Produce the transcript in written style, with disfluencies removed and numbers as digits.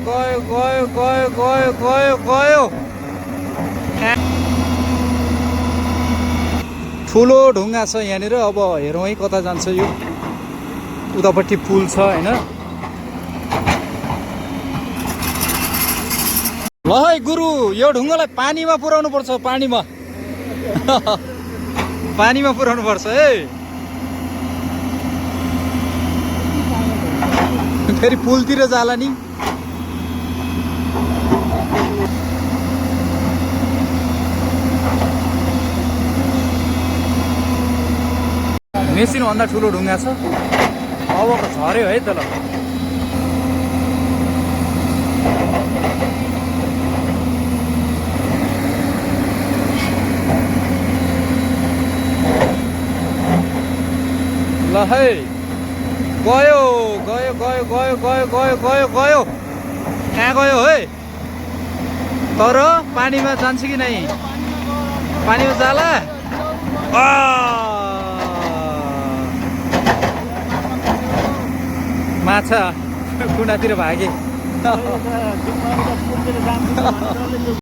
गयो गयो गयो गयो गयो गयो ठुलो ढुङ्गा छ यहाँनिर। अब हेरौँ है कता जान्छ यो। उतापट्टि पुल छ होइन। ल है गुरु, यो ढुङ्गालाई पानीमा पुर्याउनु पर्छ। पानीमा पानीमा पुर्याउनु पर्छ है। फेरि पुलतिर जाला नि। मेसिनभन्दा ठुलो ढुङ्गा छ। अब झऱ्यो है त। ल ल है गयो गयो गयो गयो गयो गयो गयो गयो कहाँ गयो है। तर पानीमा जान्छ कि नै? पानीमा जाला। माछा कुनातिर भागे।